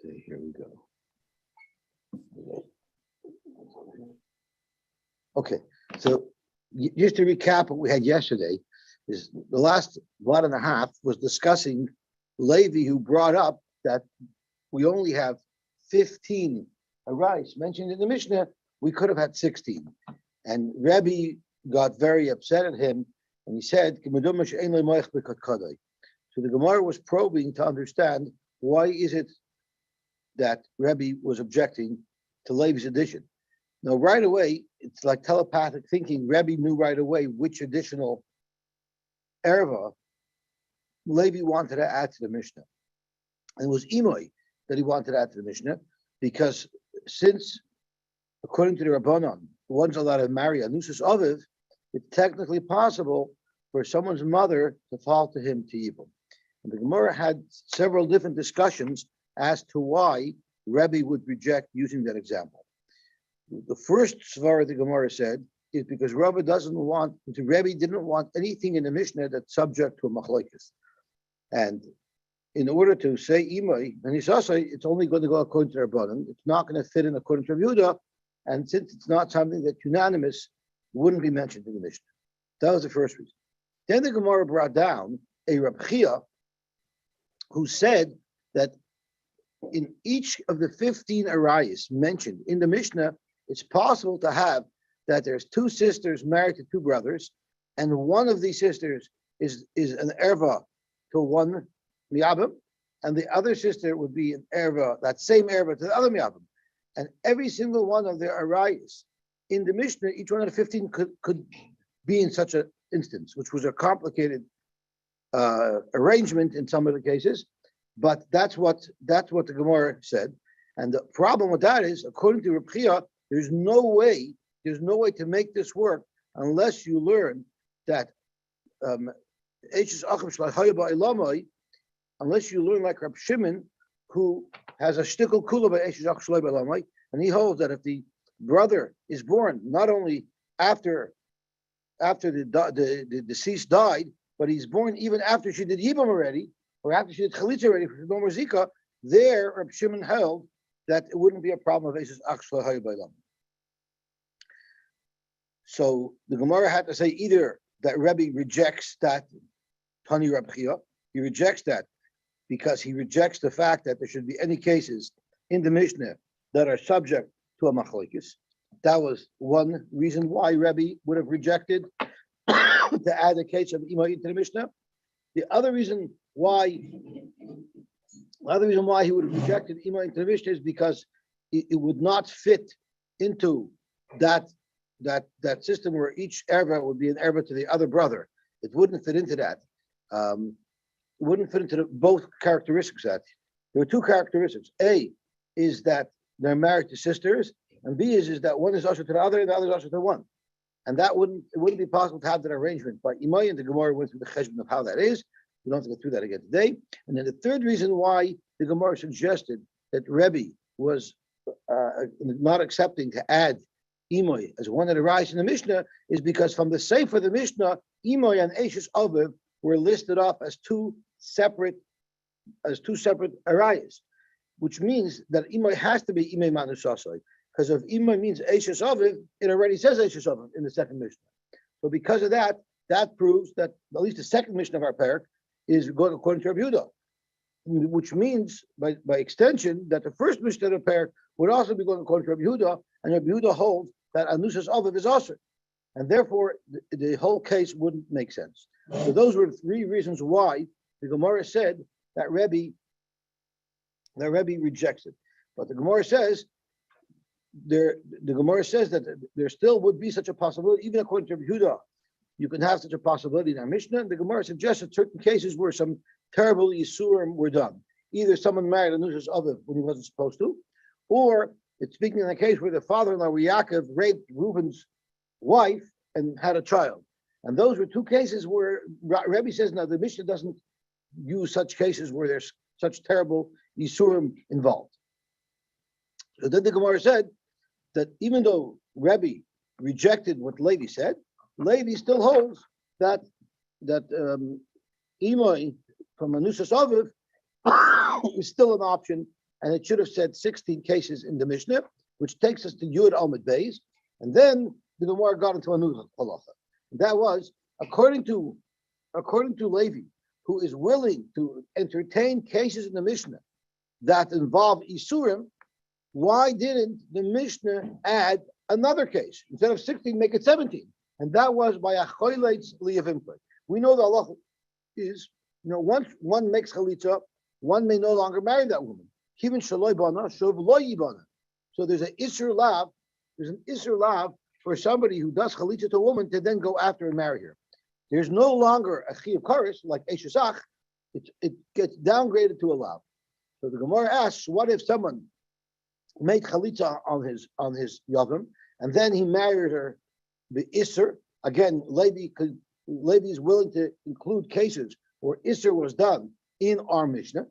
Okay, here we go. Okay, so just to recap what we had yesterday, is the last one and a half was discussing Levi, who brought up that we only have 15 arise mentioned in the Mishnah. We could have had 16, and Rebbe got very upset at him, and he said, "So the Gemara was probing to understand why is it that Rebbe was objecting to Levi's addition. Now, right away, it's like telepathic thinking. Rebbe knew right away which additional erva Levi wanted to add to the Mishnah. And it was Imoy that he wanted to add to the Mishnah, because since, according to the Rabbanon, the ones allowed to marry Anusas Aviv, it's technically possible for someone's mother to fall to him to evil. And the Gemara had several different discussions as to why Rebbe would reject using that example. The first svara the Gemara said is because Rebbe didn't want anything in the Mishnah that's subject to a machlokes. And in order to say Imai and Isasai, it's only going to go according to Rabbanan. It's not going to fit in according to Yehuda, and since it's not something that's unanimous, wouldn't be mentioned in the Mishnah. That was the first reason. Then the Gemara brought down a Reb Chia who said that in each of the 15 arayos mentioned in the Mishnah, it's possible to have that there's two sisters married to two brothers, and one of these sisters is an erva to one miyabim, and the other sister would be an erva, that same erva to the other miyabim. And every single one of the arayos in the Mishnah, each one of the 15 could be in such an instance, which was a complicated arrangement in some of the cases, but that's what the Gemara said. And the problem with that is, according to Reb Chia, there's no way to make this work unless you learn that unless you learn like Reb Shimon, who has a shtickle kula by Eshes Ach Shloi B'Lamai, and he holds that if the brother is born not only after the deceased died, but he's born even after she did Yibam already, or after she did Chalitza already for no more Zika, there Reb Shimon held that it wouldn't be a problem of Eshes Ach Shloi B'Lamai. So the Gemara had to say either that Rebbe rejects that Tani Reb Chia, he rejects that because he rejects the fact that there should be any cases in the Mishnah that are subject to a machlokes. That was one reason why Rebbe would have rejected to add a case of Imai into the Mishnah. The other reason why he would have rejected Imai into the Mishnah is because it would not fit into that system where each erva would be an erva to the other brother. It wouldn't fit into that. It wouldn't fit into both characteristics. That there are two characteristics. A is that they're married to sisters, and B is that one is usher to the other and the other is usher to one. And it wouldn't be possible to have that arrangement. But Imai and the Gemara went through the cheshbon of how that is. We don't have to go through that again today. And then the third reason why the Gemara suggested that Rebbe was not accepting to add Imoy as one that arises in the Mishnah is because from the Sefer of the Mishnah, Imoy and Eshes Aviv were listed off as two separate arayos, which means that Imoy has to be Imoy Manusasai, because if Imoy means Eshes Aviv, it already says Eshes Aviv in the second Mishnah. So because of that, that proves that at least the second Mishnah of our parak is going according to Rabbi Yehuda, which means by extension that the first Mishnah of the parak would also be going according to Rabbi Yehuda, and Rabbi Yehuda holds that Anusas Aviv is Asr, and therefore the whole case wouldn't make sense. So those were the three reasons why the Gemara said that Rebbe rejects it. But the Gemara says that there still would be such a possibility, even according to Rabbi Yehuda, you can have such a possibility in our Mishnah. And the Gemara suggested certain cases where some terrible Yisurim were done. Either someone married Anusas Aviv when he wasn't supposed to, or it's speaking in a case where the father-in-law Yaakov raped Reuben's wife and had a child. And those were two cases where Rebbe says, now the Mishnah doesn't use such cases where there's such terrible Yisurim involved. So then the Gemara said that even though Rebbe rejected what Levi said, Levi still holds that Imai from Anusas Aviv is still an option and it should have said 16 cases in the Mishnah, which takes us to Yud Amud Beis, and then the Gemara got into a new halacha. That was according to Levi, who is willing to entertain cases in the Mishnah that involve Isurim. Why didn't the Mishnah add another case? Instead of 16, make it 17. And that was by a choyleitz liyavimkoi. We know the halacha is, once one makes chalitza, one may no longer marry that woman. Kivin shaloi bana, shov lo yibana. So there's an isur lav. There's an isur lav for somebody who does chalitza to a woman to then go after and marry her. There's no longer a chi of karis like eshesach. It gets downgraded to a lav. So the Gemara asks, what if someone made chalitza on his yavam, and then he married her the isur? Again, Levi is willing to include cases where isur was done in our Mishnah.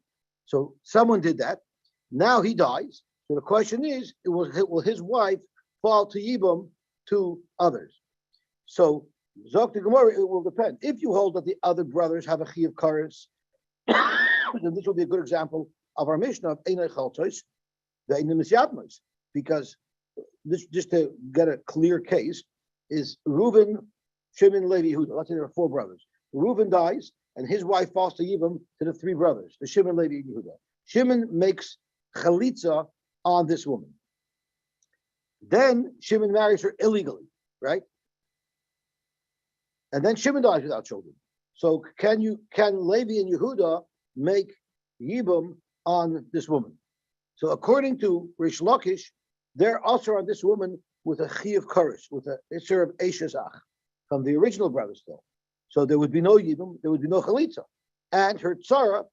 So someone did that. Now he dies. So the question is, will his wife fall to yibum to others? So Zok the Gemara, it will depend. If you hold that the other brothers have a chi of kares, then this will be a good example of our Mishnah of Einay Chaltos, the Einay Misyatmos, because this, just to get a clear case, is Reuven, Shimon, Levi, Yehuda. Let's say there are 4 brothers. Reuven dies, and his wife falls to Yibam to the 3 brothers, the Shimon, Levi, and Yehuda. Shimon makes chalitza on this woman. Then Shimon marries her illegally, right? And then Shimon dies without children. So can Levi and Yehuda make Yibam on this woman? So according to Rish Lakish, they're also on this woman with a chi of kares, with a isser of eshesach from the original brothers still. So there would be no yibum, there would be no chalitza. And her tzara,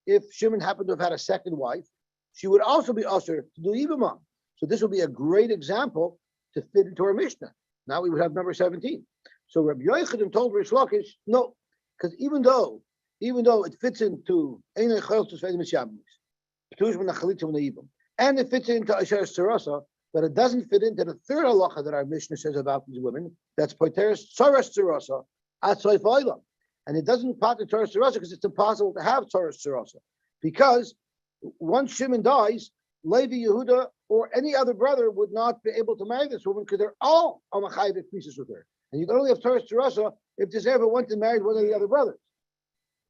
if Shimon happened to have had a second wife, she would also be usher to do yibum on. So this would be a great example to fit into our Mishnah. Now we would have number 17. So Rabbi Yochanan told Rish Lakish, no, because even though it fits into Einay Chaltos Ve'Einay Misyatmos, and it fits into Asher Sarasa, but it doesn't fit into the third halacha that our Mishnah says about these women. That's Poteres Tzaras Sarasa at Soif Olam. And it doesn't part the Tzaras Sarasa because it's impossible to have Tzaras Sarasa. Because once Shimon dies, Levi, Yehuda, or any other brother would not be able to marry this woman because they're all on a chayvik pieces with her. And you can only have Tzaras Sarasa if this ever went and married one of the other brothers.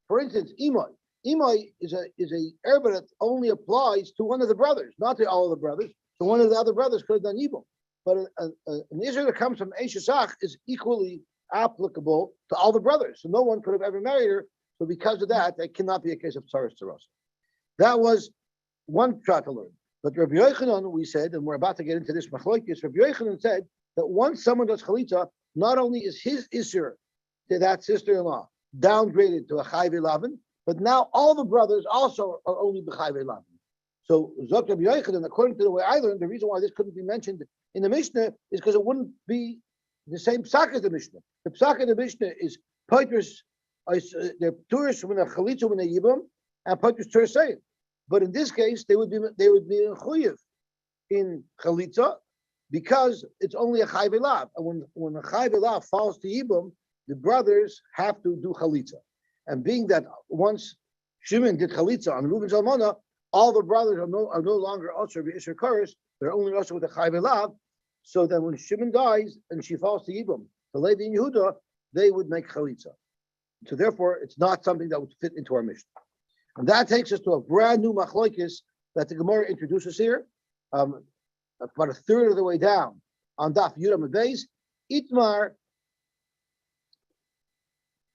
For instance, Imai. Imai is a erba that only applies to one of the brothers, not to all of the brothers. So one of the other brothers could have done evil. But an Israel that comes from Eshesach is equally applicable to all the brothers. So no one could have ever married her. So because of that, it cannot be a case of Tzaras Sarasa. That was one shot to learn. But Rabbi Yochanan, we said, and we're about to get into this machlokes, Rabbi Yochanan said that once someone does chalitza, not only is his isur to that sister-in-law downgraded to a chayve lavin, but now all the brothers also are only b'chayve lavin. So Zok Rabbi Yochanan, according to the way I learned, the reason why this couldn't be mentioned in the Mishnah is because it wouldn't be the same psak as the Mishnah. The psak of the Mishnah is poiters, they're tourists when a chalitza when a yibam, and poiters tersein. But in this case, they would be in chuyev in chalitza because it's only a chayve lav. And when a chayve lav falls to yibam, the brothers have to do chalitza. And being that once Shimon did chalitza on Reuven's almana, all the brothers are no longer usher b'isher kares, they're only usher with a chayve lav. So that when Shimon dies and she falls to yibam, the Levi and Yehuda, they would make chalitza. So therefore, it's not something that would fit into our Mishnah. And that takes us to a brand new machlokes that the Gemara introduces here, about a third of the way down on Daf Yud Amud Beis. Itmar,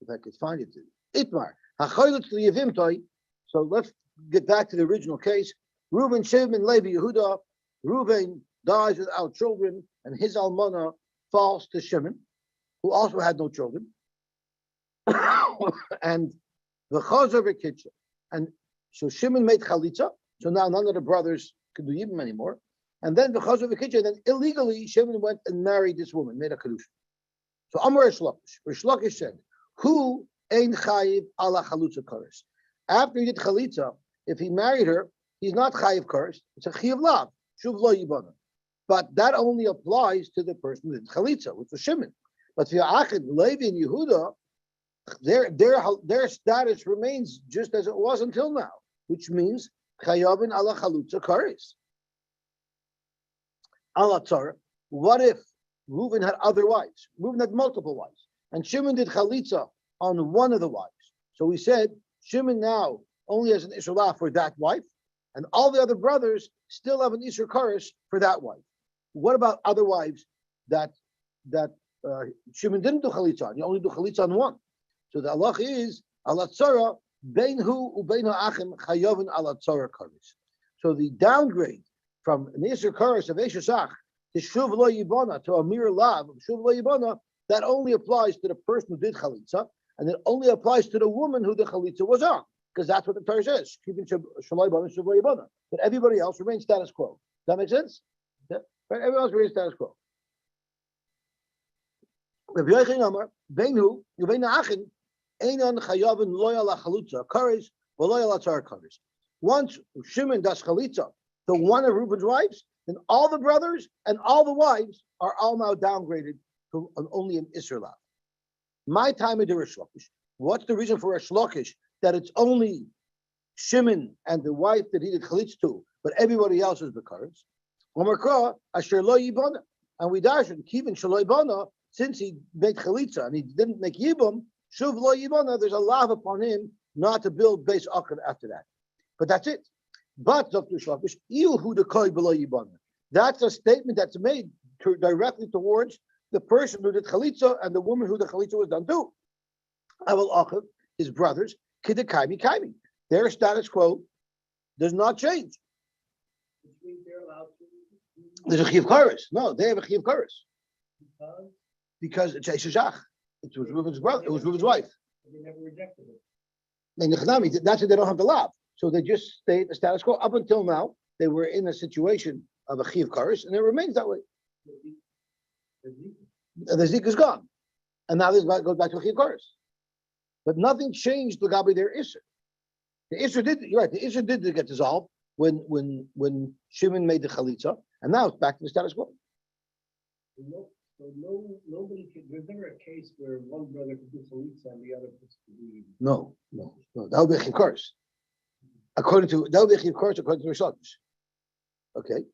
if I could find it, Itmar. Hachoylot liyavimtoi. So let's get back to the original case. Reuven, Shimon, Levi, Yehuda. Reuven dies without children, and his almana falls to Shimon, who also had no children. And the chazer v'kitcha. And so Shimon made chalitza, so now none of the brothers could do yibum anymore. And then the chazer v'kitcha, then illegally Shimon went and married this woman, made a kedusha. So Amar Rish Lakish said, "Who ein chayiv ala chalutza kares?" After he did chalitza, if he married her, he's not chayiv kares. It's a chiyav lav, shuv lo yibana. But that only applies to the person who did chalitza, which was Shimon. But for Achid, Levi, and Yehuda, their status remains just as it was until now, which means chayavin ala chalutza kares. Ala tzara. What if Reuven had other wives? Reuven had multiple wives, and Shimon did chalitza on one of the wives. So we said Shimon now only has an Isra for that wife, and all the other brothers still have an Isra Kares for that wife. What about other wives that Shimon didn't do chalitza on? You only do chalitza on one. So the halach is ala tzara bein hu ubein ha'achim chayovin ala tzara kares. So the downgrade from an Isra Kares of Eshesach to shuv lo yibana, to a mere lav of shuv lo yibana, that only applies to the person who did chalitza, and it only applies to the woman who the chalitza was on, because that's what the Torah says, keeping shuv lo yibana. But everybody else remains status quo. Does that make sense? Yeah? Right? Everyone else remains status quo. Rabbi Yochanan Amar, Beinu, Yuvein Achin, Einan Chayavin Loy ala Chalutza, Kares, V'Loy ala Tzar Kares. Once Shimon does Chalitza to one of Reuben's wives, then all the brothers and all the wives are all now downgraded to only an Isra. My time of the Rish Lakish. What's the reason for Rish Lakish that it's only Shimon and the wife that he did Chalitza to, but everybody else is the Kares? Omer Asher Lo Yibana. And we darshan, Kivin Shelo Yibana, since he made chalitza and he didn't make yibum, shuv lo yibana, there's a lav upon him not to build base akhir after that. But that's it. But Dr. Shlakish, hu the koi below yibana. That's a statement that's made directly towards the person who did chalitza and the woman who the chalitza was done to. Aval akhir, his brothers, kidakaimi kaimi. Their status quo does not change. Which means they're allowed to. There's a chiv kares. No, they have a chiv kares. Because Because it's Esheshach. It was Reuben's brother. It was Reuben's wife. they never rejected it. And that's why they don't have the lav. So they just stay at the status quo. Up until now, they were in a situation of a chiv kares, and it remains that way. And the zik is gone, and now this goes back to a chiv kares. But nothing changed the gabi their isser. The isser did. You're right. The isser did get dissolved when Shimon made the chalitza, and now it's back to the status quo. Nobody can. There's never a case where one brother could do chalitza and the other could do. No. That would be a chiv kares. That would be a chiv kares according to Rish Lakish. Okay.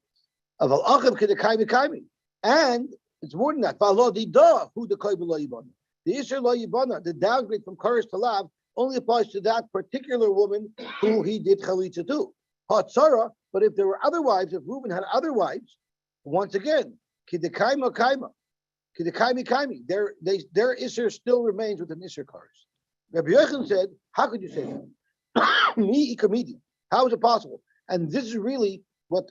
Aval achav k'dekaimi kaimi, and it's more than that. V'alo didah hu dekoi b'lo yibana. The Isser lo yibana, the downgrade from kares to lav, only applies to that particular woman who he did chalitza to. Hatzara, but if there were other wives, if Reuben had other wives, once again, k'dekaima kaima, k'dekaimi kaimi, their Isser still remains with an Isser kares. Rabbi Yochanan said, how could you say that? Mi ikamidi. How is it possible? And this is really what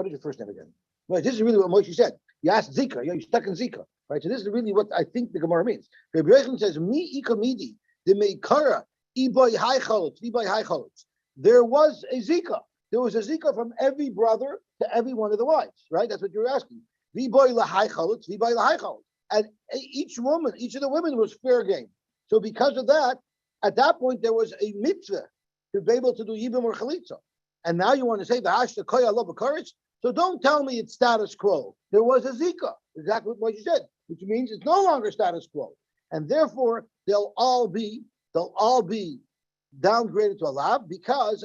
is your first name again? Right, this is really what Moshe said. You asked Zika, you're stuck in Zika, right? So this is really what I think the Gemara means. Rabbi Yochanan says, Mi ikamidi, the meikara, iboy haichalot, iboy haichalot. There was a Zika. There was a Zika from every brother to every one of the wives, right? That's what you're asking. Viboy lahaichalot, viboy lahaichalot. And each of the women was fair game. So because of that, at that point, there was a mitzvah to be able to do yibum or chalitza. And now you want to say the hashta koya love courage. So don't tell me it's status quo. There was a zika, exactly what you said, which means it's no longer status quo, and therefore they'll all be downgraded to a lav because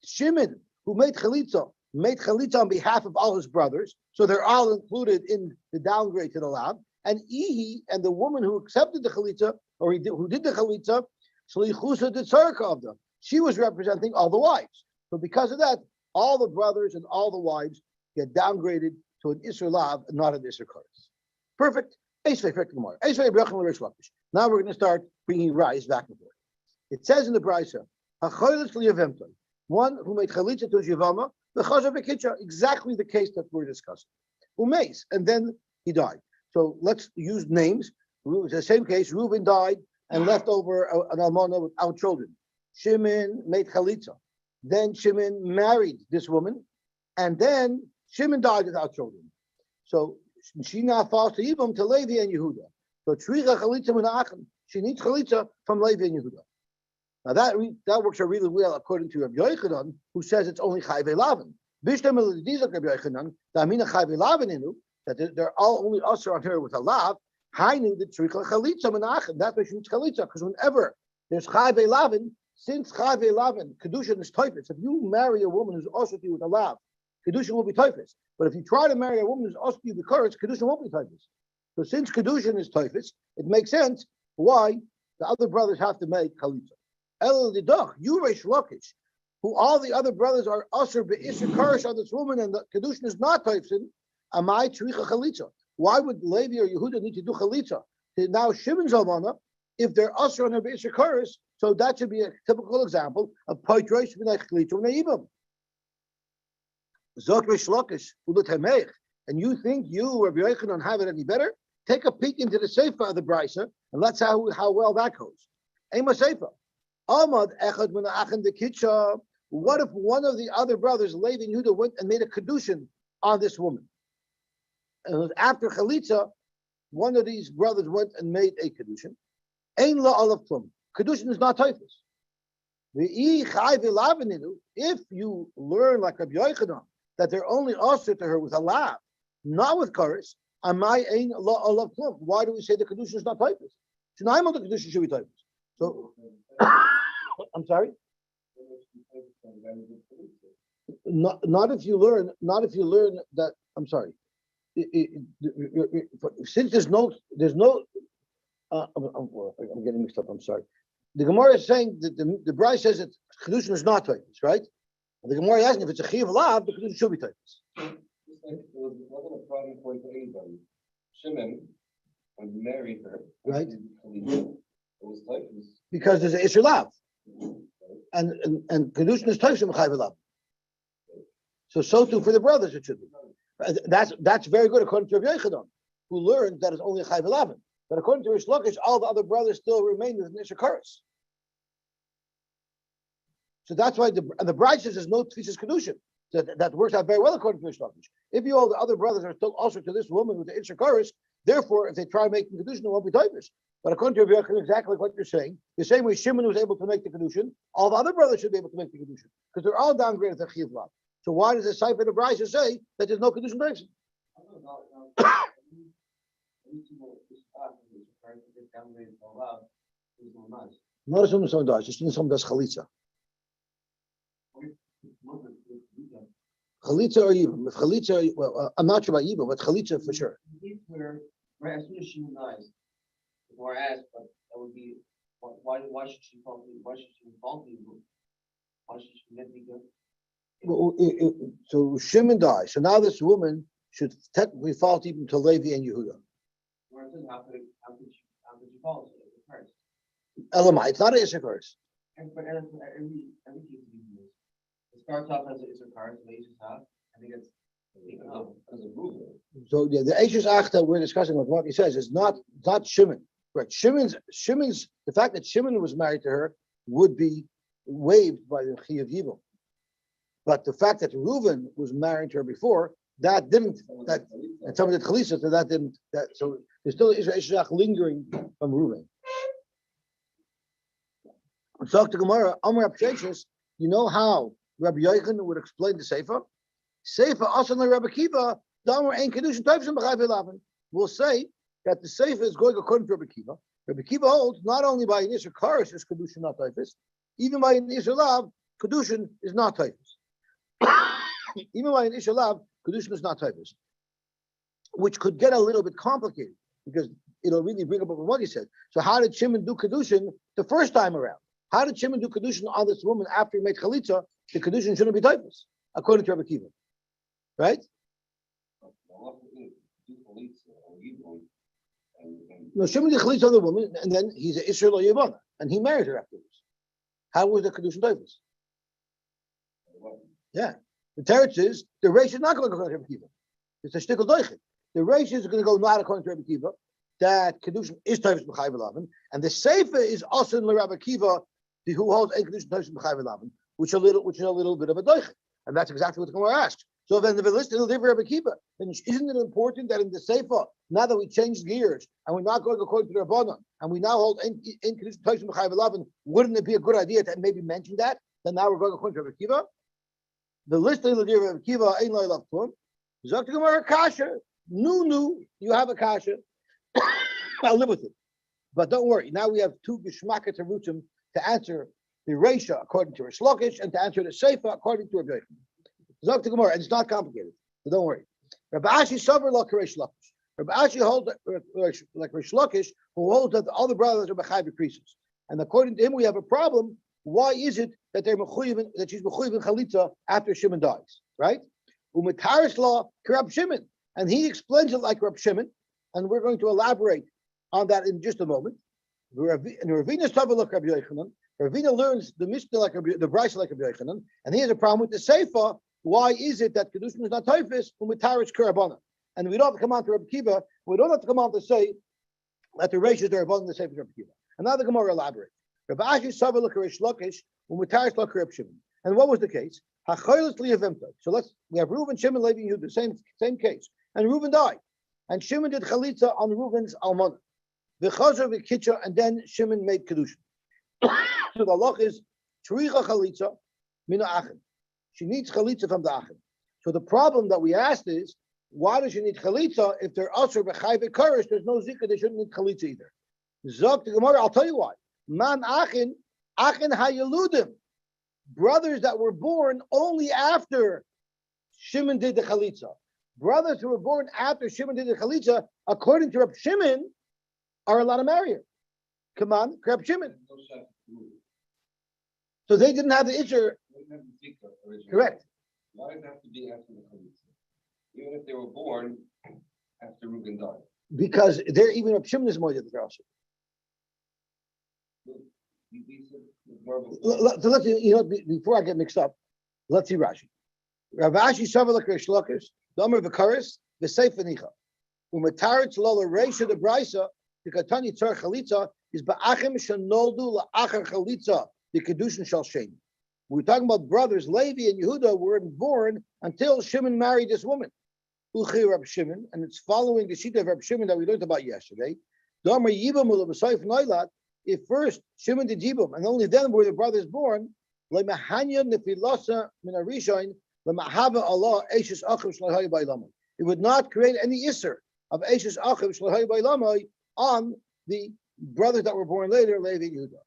Shimon, who made chalitza on behalf of all his brothers, so they're all included in the downgrade to the lav. And Ihi and the woman who accepted the chalitza or who did the chalitza, shlichusa did tzarka of them. She was representing all the wives. So because of that, all the brothers and all the wives get downgraded to an Isser Lav and not an Isser Kares. Perfect. Now we're going to start bringing rise back and forth. It says in the Brisa, one who made chalitza to his Yevama, exactly the case that we're discussing. Umeis, and then he died. So let's use names. It's the same case. Reuben died and left over an almana without children. Shimon made chalitza. Then Shimon married this woman, and then Shimon died without children. So she now falls to Yibam, to Levi and Yehuda. So Tzricha chalitza minachem. She needs chalitza from Levi and Yehuda. Now that works out really well according to Rabbi Yochanan, who says it's only chayve lavin. Bishtem elidizak Rabbi Yochanan, damina chayve lavin inu, that they're all only usher on her with a lav. Hainu the tzricha chalitza minachem. That's why she needs chalitza, because whenever There's Chai Lavin. Since Chai Lavin, Kedushin is Teufis. If you marry a woman who's also to you with a lav, Kedushin will be Teufis. But if you try to marry a woman who's also to you with courage, Kedushin won't be Teufis. So since Kedushin is Teufis, it makes sense why the other brothers have to make Chalitza. El Lidach, you Reish Lakish, who all the other brothers are Asr Be'isr Karish on this woman, and the Kedushin is not Teufsin, Amai Tzricha Chalitza. Why would Levi or Yehuda need to do Chalitza? Now Shimon's Almana, if they're Asr on her Be'isr Karish, so that should be a typical example of Poitrosh B'nei Chalitza B'nei Zok Reish Lakish, Ulut Hameich, and you think you, Rabbi Yochanan, have it any better? Take a peek into the Sefer of the Brisa, and let's see how well that goes. Ema Sefer. Ahmad Echad Min Achim the Kitcha. What if one of the other brothers, Levi and Yehuda, went and made a kedushin on this woman? And after Chalitza, one of these brothers went and made a kedushin. Ein la olav tum. Kedushin is not typhus. If you learn like Rabbi Yochanan that they're only also to her with a lav, not with chorus, amai ein la olav tum. Why do we say the kedushin is not typhus? Shnaim the kedushin should be typhus. So, I'm sorry. Not if you learn that. I'm sorry. Since there's no. I'm getting mixed up. I'm sorry. The Gemara is saying that the Bride says that kedushin is not typhus, right? And the Gemara is asking if it's a chiv lav, the kedushin should be typhus. It wasn't a problem point for anybody. Shimon, when he married her, right? It was typhus. Because there's an Isser lav. And kedushin is typhus chayv lav. So too for the brothers it should be. That's very good according to Rabbi Yochanan, who learned that it's only a chayv lav. But according to Rish Lakish, all the other brothers still remain with an Isser Karas. So that's why the bride says there's no tefisas kedushin. That works out very well according to Rish Lakish. If you all the other brothers are still also to this woman with the Isser Karas, therefore if they try making kedushin, it won't be typhus. But according to Rabbi Yochanan, exactly what you're saying, the same way Shimon was able to make the kedushin, all the other brothers should be able to make the kedushin because they're all downgraded to chiv lav. So why does the Sefer of Brisa say that there's no kedushin typhus? Not assuming someone dies, just someone does chalitza. Chalitza or even with chalitza, well, I'm not sure about even, but chalitza for sure. Right as soon as she dies, before I asked, but that would be why should she fall? Why should she fall? Why should she get good? Well, so Shimon dies. So now this woman should technically fall even to Levi and Yehuda. How could she fall? Elamai, it's not an Isser Karas. But every case it starts off as an Isser Karas, the Isser Half, I think it's as a rule. So yeah, the Eishes Ach that we're discussing what he says is not Shimon. Right. Shimon's the fact that Shimon was married to her would be waived by the Chi of Yibum. But the fact that Reuven was married to her before, that didn't, and someone did Chalisa, so that didn't, so there's still Eishes Ach lingering from Reuven. Talk to Gemara, Amar Apshechus, you know how Rabbi Yochanan would explain the Sefer? Sefer Asan Rabbi Kiva, Damar Ein Kedushin Typhus B'Chayv Elaven. We'll say that the Sefer is going according to Rabbi Kiva. Rabbi Kiva holds not only by an Isser Karas is Kedushin not Typhus, even by an Isser Lav, Kedushin is not Typhus. Even by an Isser Lav, Kedushin is not Typhus. Which could get a little bit complicated because it'll really bring up what he said. So how did Shimon do Kedushin the first time around? How did Shimon do kedushin on this woman after he made chalitza? The kedushin shouldn't be typhus, according to Rabbi Kiva, right? No, Shimon did chalitza on the woman, and then he's an Isser lo Yevana, and he married her afterwards. How was the kedushin typhus? Yeah, the teretz is the Reish is not going to go according to Rabbi Kiva. It's a shtickle doichet. The Reish is going to go not according to Rabbi Kiva. That kedushin is typhus b'chayv elaven, and the Sefer is also in Rabbi Kiva, who holds a kedushin typhus b'chayv elaven, which is a little bit of a doichet, and that's exactly what the Gemara asks. So then, if the list is Rabbi Kiva, then isn't it important that in the Sefer, now that we changed gears and we're not going according to the Rabbanan, and we now hold in kedushin typhus b'chayv elaven, wouldn't it be a good idea to maybe mention that? Then now we're going according to Rabbi Kiva. The list is Rabbi Kiva ain't lo ilav tum. Zok the Gemara kasha. No, you have a kasha. I'll live with it. But don't worry. Now we have two Geshmaka Terutzim to answer the Reisha according to Rish Lakish and to answer the Seifa according to Rabbi Yochanan. Zok to Gemara, and it's not complicated, so don't worry. Rabbi Ashi Savar like Rish Lakish. Rabbi Ashi holds like Rish Lakish, who holds that the other brothers are B'chai B'krisus. And according to him, we have a problem. Why is it that they're that she's mechuyev in chalitza after Shimon dies, right? Umetaris law Rab Shimon, and he explains it like Rab Shimon, and we're going to elaborate on that in just a moment. And Ravina Stavalak Rabbi Yochanan. Ravina learns the Mishnah like the Brisa like Rabbi Yochanan, and he has a problem with the Seifa. Why is it that kedushin is not taifis umetaris karabana? And we don't have to come on to Rabbi Kiva. We don't have to come on to say that the Reish is the Rabban the Seifa Rabbi Kiva. And now the Gemara elaborates. Rabbi Ashi Savalak Rish Lakish umetaris la Rab Shimon. And what was the case? So we have Reuven, Shimon, Levi, Yehuda, the same case. And Reuven died. And Shimon did chalitza on Reuven's almana. V'chazer v'kitcha, and then Shimon made kedushin. So the halach is Tricha chalitza mina achin. She needs chalitza from the achin. So the problem that we asked is, why does she need chalitza if they're usher b'chai v'karish? There's no zikah. They shouldn't need chalitza either. Zok the Gemara. I'll tell you why. Man achin hayeludim. Brothers that were born only after Shimon did the chalitza. Brothers who were born after Shimon did the chalitza, according to Reb Shimon, are allowed to marry her. Come on, Reb Shimon. So they didn't have the isser. Correct. Why does it have to be after the chalitza? Even if they were born after Reuben died. Because they're even Reb Shimon is more than the also. So let's before I get mixed up, let's see Rashi. Rav Ashi Savalak Rish Lakish, Domer V'Karis, V'Seif V'Nicha. Umetaritz Lola Reisha the Brisa, the Katani Tzar Chalitza, is Ba'achim Shanoldu La'achar Chalitza, the Kedushin Shal Shem. We're talking about brothers, Levi and Yehuda weren't born until Shimon married this woman. Uchi Rab Shimon, and it's following the sheet of Rab Shimon that we learned about yesterday. Domer Yibam Ula B'Seif Noilat, if first Shimon did Yibam, and only then were the brothers born, Le'mahanya Nefilasa Min HaRishon, Le'mahava Allah Eishes Achiv Shlahai Bailamai. It would not create any isser of Eishes Achiv Shlahai Bailamai on the brothers that were born later, Levi and Yehuda.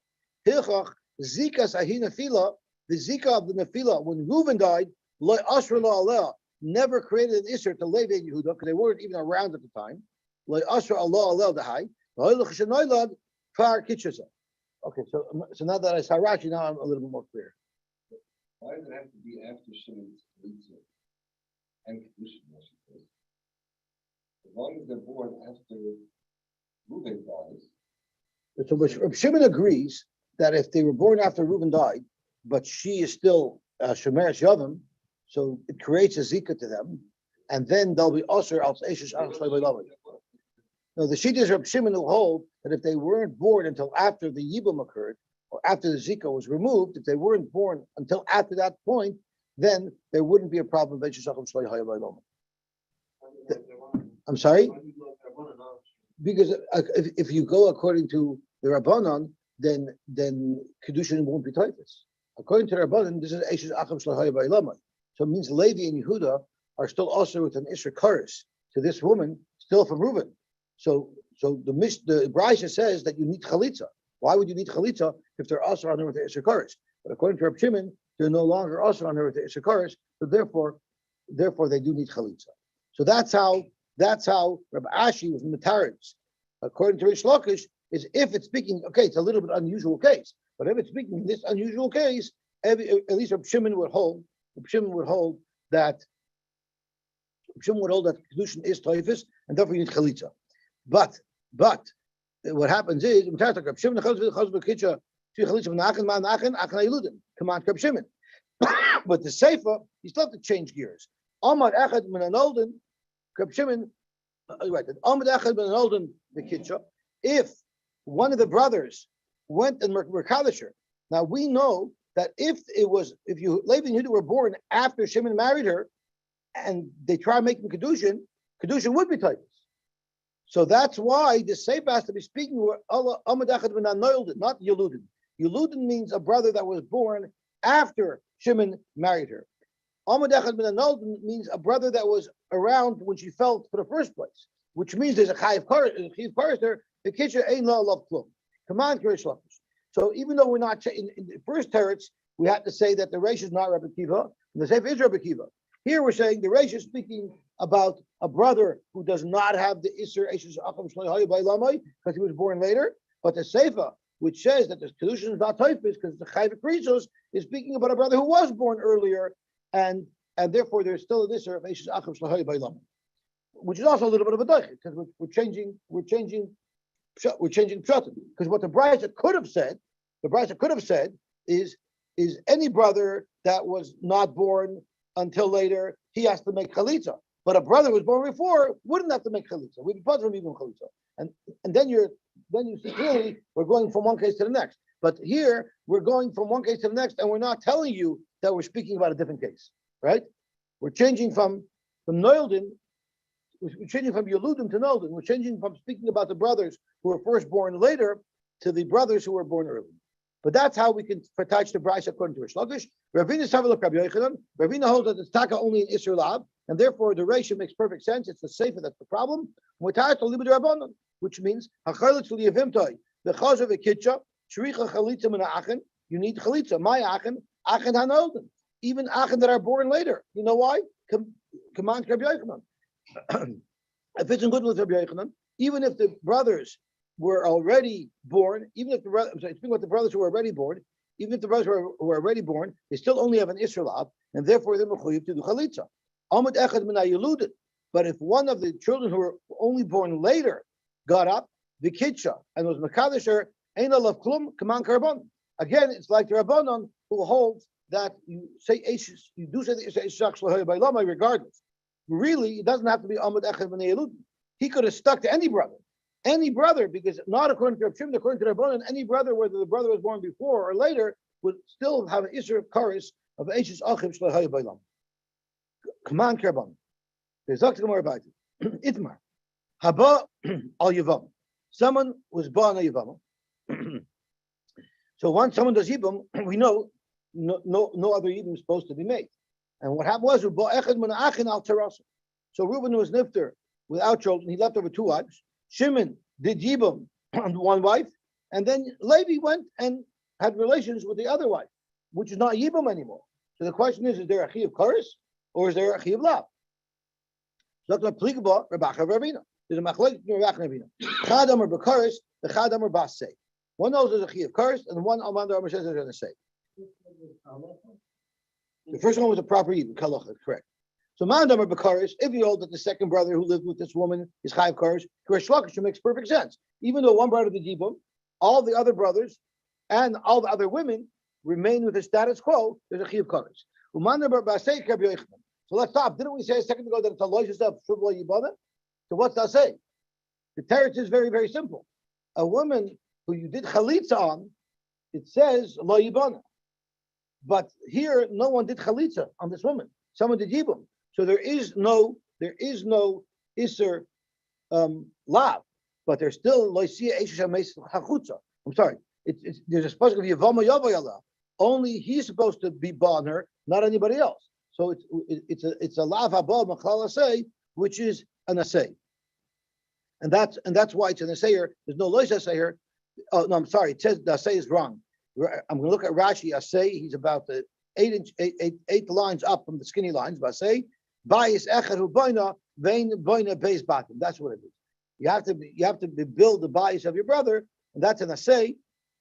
Hilchach, Zika Sahi Nefila, the Zika of the Nefila, when Reuven died, Lo Asra La Allah, never created an isser to Levi and Yehuda, because they weren't even around at the time. Lo Asra Allah Allah Dahai, Lo'ilach Shenoilad, Far Kitchasa. Okay, so now that I saw Rashi, now I'm a little bit more clear. Why does it have to be after Shimon's chalitza and kedushin? As long as they're born after Reuben dies. So Reb Shimon agrees that if they were born after Reuben died, but she is still Shemeres Yavim, so it creates a zika to them, and then they'll be usher al Eishes Ach Shloi B'Lamai. No, the sheet is Reb Shimon will hold that if they weren't born until after the Yibum occurred, or after the Zika was removed, if they weren't born until after that point, then there wouldn't be a problem of I'm sorry? Because if you go according to the Rabbanon, then Kedushin won't be typhus. According to the Rabbanon, this is Eishes Acham Shlahai Bailamai. So it means Levi and Yehuda are still also with an Isser Karis to this woman, still from Reuben. So the Brisa says that you need chalitza. Why would you need chalitza if they're also on her with the Isser Karis? But according to Reb Shimon, they're no longer also on her with the Isser Karis. So therefore they do need chalitza. So that's how Reb Ashi was metaritz. According to Rish Lakish, is if it's speaking, okay, it's a little bit unusual case, but if it's speaking in this unusual case, at least Reb Shimon would hold that kedushin is toifus, and therefore you need chalitza. But what happens is Reb Shimon come on, Reb Shimon. But the Seifa, you still have to change gears. Amar Echad min Anolden, Reb Shimon, right? Amar Echad min Anolden the Kitcha. If one of the brothers went and Merkalisher, now we know that if you Levi and Yehuda were born after Shimon married her, and they try making kedushin would be typhus. So that's why the Seifa has to be speaking with Amar Echad min Anolden, not Yeludin. Yeludin means a brother that was born after Shimon married her. Amad Echad ben Anolden means a brother that was around when she fell for the first place, which means there's a chayiv karis there. The kitchen ain't law love plum. Come on, Kirish Lakish. So even though we're not in the first teretz, we have to say that the Reish is not Rabbi Kiva, and the Sefer is Rabbi Kiva. Here we're saying the Reish is speaking about a brother who does not have the Isser Eishes Acham Shloi Hayu Bei Lamai because he was born later, but the Sefer, which says that the Kedushin is not Taifis because the Chayv Krisos is speaking about a brother who was born earlier, and therefore there's still an Isser of Eishes Acham Shloi Hayu Bei Lamai, which is also a little bit of a doich because we're changing pshatim, because what the Brisa could have said, is any brother that was not born until later, he has to make chalitza. But a brother who was born before wouldn't have to make chalitza. We'd be part from even chalitza. And then you see clearly we're going from one case to the next. But here we're going from one case to the next, and we're not telling you that we're speaking about a different case, right? We're changing from Noildin. We're changing from Yeludim to Noldin. We're changing from speaking about the brothers who were first born later to the brothers who were born early. But that's how we can attach the Brisa according to Rish Lakish. Ravina Savalok Rabbi Yochanan. Ravina holds that it's taka only in Isser Lav, and therefore the ratio makes perfect sense. It's the safer that's the problem. Which means you need chalitza. My achen hanolden. Even achen that are born later. You know why? Come on, Rabbi Yochanan. If it's in good with Rabbi Yochanan, even if the brothers were already born, even if speaking about the brothers who were already born, even if the brothers who were already born, they still only have an Israelab, and therefore they're mechuyev to do chalitza. Amud echad min hayiludin. But if one of the children who were only born later got up, the kitcha, and was mekadesher, ein alav klum kaman karban. Again, it's like the Rabbanon who holds that you say Eishes, you do say the Eishach Shlahoi by Lamai regardless. Really, it doesn't have to be Amud Echad B'nei Yeludin. He could have stuck to any brother, because not according to Rav Shimon, according to Rabbanon, any brother, whether the brother was born before or later, would still have an Isser of Karis of Eishes Achim Shlahoi by Lamai. Come on, Karban. There's Dr. Gemara about it. Itmar. Haba al Yavam. Someone was born a Yavam. So once someone does Yibam, we know no other Yibam is supposed to be made. And what happened was, so Reuben was nifter without children. He left over 2 wives. Shimon did Yibam on 1 wife, and then Levi went and had relations with the other wife, which is not Yibam anymore. So the question is there a Chi of Karis or is there a Chi of Lav? There's a machlokes between Rabach and Ravina. Chadam or Bekaris, the Chadam or Basei. One knows there's a Chi of Karis, and one Amanda Amar says there's a Sei. The first one was a proper Yibam, Kalacha, correct. So Mandamar Bekaris, if you hold that the second brother who lived with this woman is Chayav Karis, Krish Lakish makes perfect sense. Even though one brother did Yibam, all the other brothers and all the other women remain with the status quo. There's a Chi of Karis. So let's stop. Didn't we say a second ago that it's a loisha stuff? So what's that say? The teretz is very, very simple. A woman who you did chalitza on, it says lo yibana. But here, no one did chalitza on this woman. Someone did yibum. So there is no iser lav. But there's still loisia eisha meis hachutza. I'm sorry. There's a supposed to be yavama yavayala. Only he's supposed to be born her, not anybody else. So it's a lav haba machlal asay, which is an asay, and that's why it's an asayer. There's no lois asayer. Oh no, I'm sorry. It says the asay is wrong. I'm going to look at Rashi. Asay. He's about the 8 lines up from the skinny lines. Asay bayis echad hu boina vein boina beis batim. That's what it is. You have to build the bayis of your brother, and that's an asay.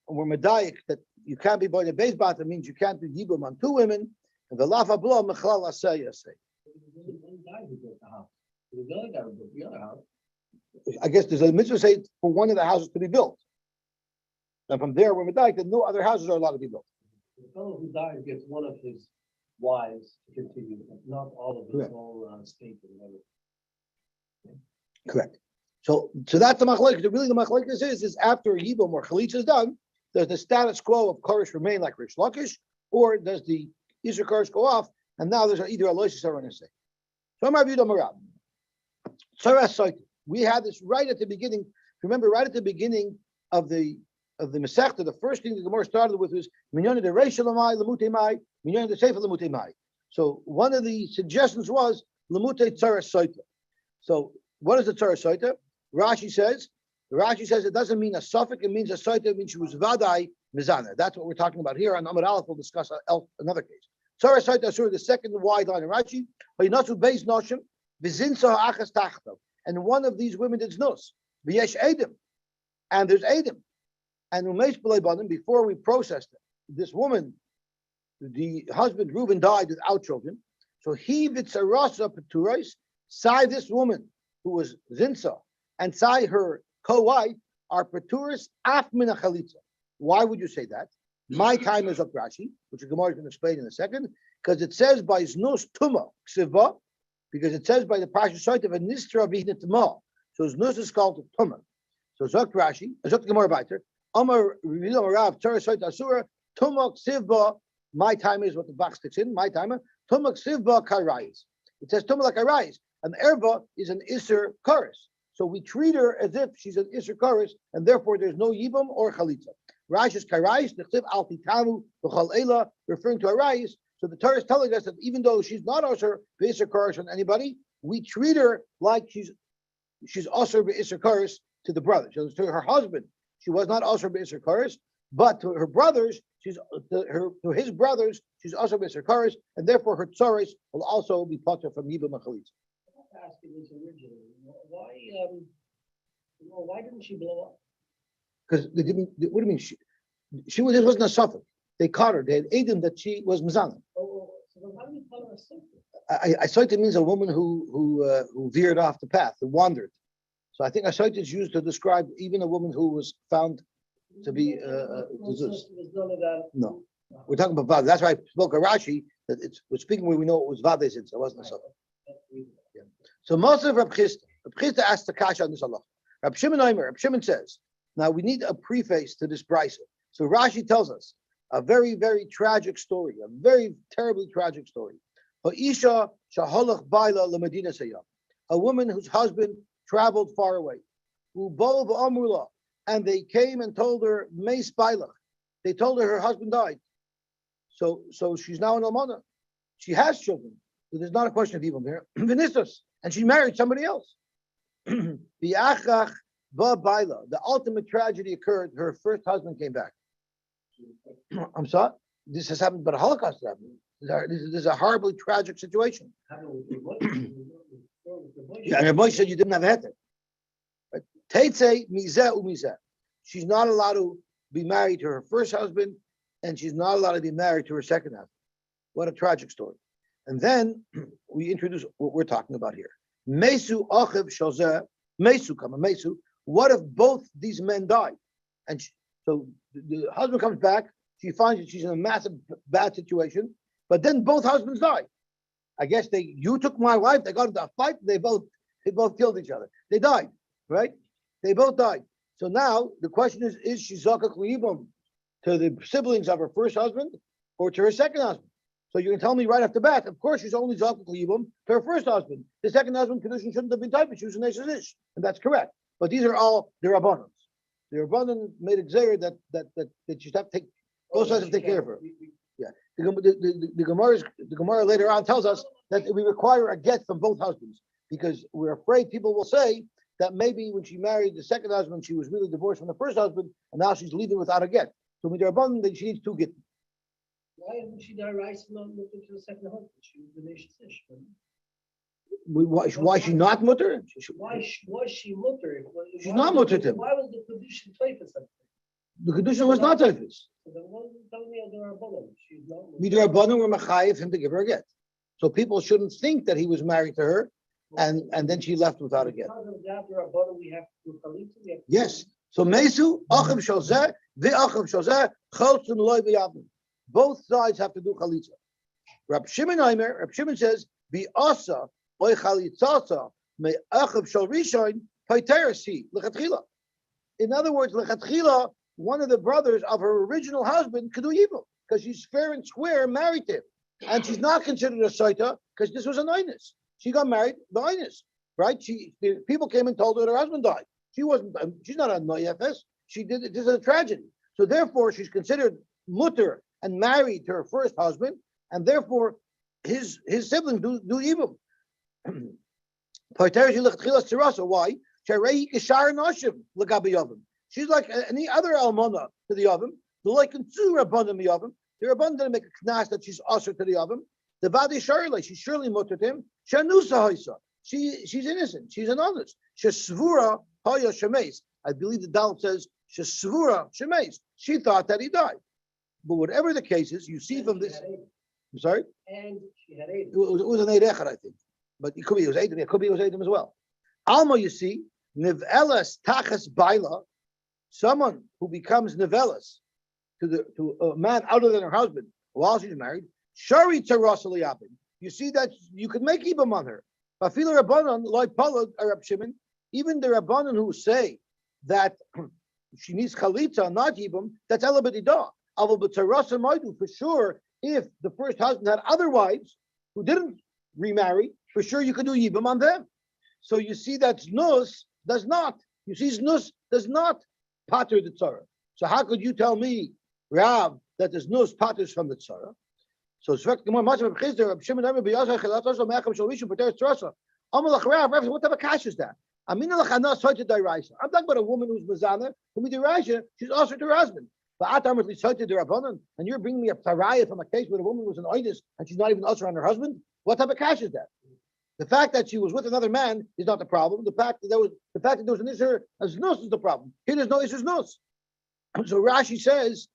And we're medayik that you can't be boina beis batim means you can't do yibum on 2 women. And the lav hablo mechlal asay. I guess there's a mitzvah say for one of the houses to be built. And from there, we're medayik that no other houses are allowed to be built. The fellow who died gets one of his wives to continue, but not all of his whole estate or whatever. Correct. So that's the machlokes. Really, the machlokes is after Yibam or Chalitza is done, does the status quo of Korish remain like Rish Lakish, or does the Yisra Korish go off, and now there's either a Loish or an Esay? So I'm Rabbi Marab. We had this right at the beginning. Remember, right at the beginning of the Masechta, the first thing the Gemara started with was Minyan de Reish Lamai Lamute Mai, Minyan de Sefer Lamute Mai. So one of the suggestions was Lamute Tzaras Soita. So what is the Tzaras Soita? Rashi says it doesn't mean a suffix, it means a Soita, it means she was Vadai mizana. That's what we're talking about here. On Amud Aleph, we'll discuss another case. Tzara Saita Asura, the second wide line in Rashi, Hayinatsu Beis Noshim, Vizinsa Achas Tachtav. And one of these women did znus. V'yesh Edim. And there's Edim. And Umesh B'leibanim, before we processed it, this woman, the husband Reuben died without children. So he vitzarasa peturais, sai this woman who was zinsa, and sai her co-wife are peturis af min chalitza. Why would you say that? My time is up Rashi, which the Gemara is going to explain in a second, because it says by znus tuma ksiva, because it says by the parsha site of a nistra b'hina tuma. So znus is called tuma. So zok Rashi, zok Gemara biter, Amar Rav Torah site asura tuma ksiva. My time is what the box sticks in. My timer. Tumak sivba karayis. It says tumak karayis. And erva is an iser chorus. So we treat her as if she's an iser chorus, and therefore there's no yibam or chalitza. Rash is karayis. Nechtiv al titamu b'chal ela, referring to arayis. So the Torah is telling us that even though she's not usher b'iser chorus on anybody, we treat her like she's usher b'iser chorus to the brother. So to her husband, she was not usher b'iser chorus. But to her brothers, to his brothers, she's also Mr. Karis, and therefore her tzaris will also be potter from Yibam and Chalitza. Asking this originally, why didn't she blow up? Because they didn't. What do you mean? She was. It wasn't a suffix. They caught her. They had aided that she was mizana. Oh, so then how do you call her a suffix? I said it means a woman who veered off the path, who wandered. So I think a site is used to describe even a woman who was found to be no. We're talking about Vada. That's why I spoke of Rashi, that we're speaking where we know it was Vada since it wasn't a Safek. Yeah. So most of Reb Chisda asked the Kasha on this Allah. Reb Shimon says, now we need a preface to this brisa. So Rashi tells us a very, very tragic story, a very terribly tragic story. Ha'isha shaholach baila l'medina sayyam. A woman whose husband traveled far away. U'bol v'amrula. And they came and told her, Meis Bailach. They told her husband died. So she's now an almana. She has children. So there's not a question of evil here. And she married somebody else. The ultimate tragedy occurred. Her first husband came back. I'm sorry? This has happened, but a Holocaust happened. This is a horribly tragic situation. Yeah, and her boy said you didn't have a heter. Teitze mizeh umizeh. She's not allowed to be married to her first husband, and she's not allowed to be married to her second husband. What a tragic story. And then we introduce what we're talking about here. Mesu achiv shozeh, mesu kama mesu. What if both these men die? And so the husband comes back, she finds that she's in a massive bad situation, but then both husbands die. I guess you took my wife, they got into a fight, they both killed each other. They died, right? They both died. So now the question is she zakak liyibam to the siblings of her first husband or to her second husband? So you can tell me right off the bat, of course she's only zakak liyibam to her first husband. The second husband condition shouldn't have been typed, she was an Eish, and that's correct. But these are all the Rabbanans. The Rabbanan made it clear that you have to take both sides have to take care of her. Yeah. The Gemara later on tells us that we require a get from both husbands because we're afraid people will say that maybe when she married the second husband, she was really divorced from the first husband, and now she's leaving without a get. So with her husband, she needs two get. Why isn't she not right not looking to the second husband? She was the nation's ish. Why is she not mutter? Why was she mutter? She's not mutter to him. Why was the Kedushin Teufus? The Kedushin was not Teufus. So then what tell me of the Rabbanon? She's not mutter. Neither Rabbanon were Machayev him to give her a get. So people shouldn't think that he was married to her, and then she left without a get. Because of that, the Rabbanon, we have to do Chalitza. Yes. So Mesu, Achav Shozeh, V'Achav Shozeh, Cholzun Loi V'Yavim. Both sides have to do Chalitza. Rab Shimon says, V'Asa, Oy Chalitzasa, Me Achav Shol Rishon, Paiterasi, L'Chatchila. In other words, L'Chatchila, one of the brothers of her original husband, could do evil, because she's fair and square married to him. And she's not considered a Saita, because this was an Einus. She got married, the Einus, right? People came and told her her husband died. She's not a Noyefes. This is a tragedy. So therefore, she's considered mutter and married to her first husband, and therefore his siblings do evil. Why? She's like any other almana to the oven, The like in two rabbanim miyavim. The rabbanim didn't make a knas that she's usher to the oven. The vadi sharle, she surely muttered him. Shanusa haisa. She's innocent. She's an honest. Shesvura haya shemes. I believe the Dal says shesvura shemes. She thought that he died. But whatever the case is, you see from this. I'm sorry. And she had eight. It was an Eid Echad, I think. But it could be it was Edom. It could be it was Edom as well. Alma, you see, Nivelas Tachas Baila, someone who becomes Nivelas to a man other than her husband while she's married, Shari Tarasaliabin. You see that you could make Ibam on her. Bafila Rabbanon, like Paula Arab Shimon, even the Rabbanon who say that she needs Chalitza, not Ibam, that's Elabedidah. Aval B'Tarasa Maidu, for sure, if the first husband had other wives who didn't remarry, for sure you could do Yibam on them. So you see that Znus does not. You see Znus does not pater the Tzara. So how could you tell me, Rav, that the Znus paters from the Tzara? So much of Chizder, Shimon Rav, what type of cash is that? I'm talking about a woman who's Mazana, who Midiraisha, she's also to her husband. And you're bringing me a Taraya from a case where the woman was an oidus and she's not even usher on her husband? What type of cash is that? The fact that she was with another man is not the problem. The fact that there was an isser as nus is the problem. Here there's no isser nus. So Rashi says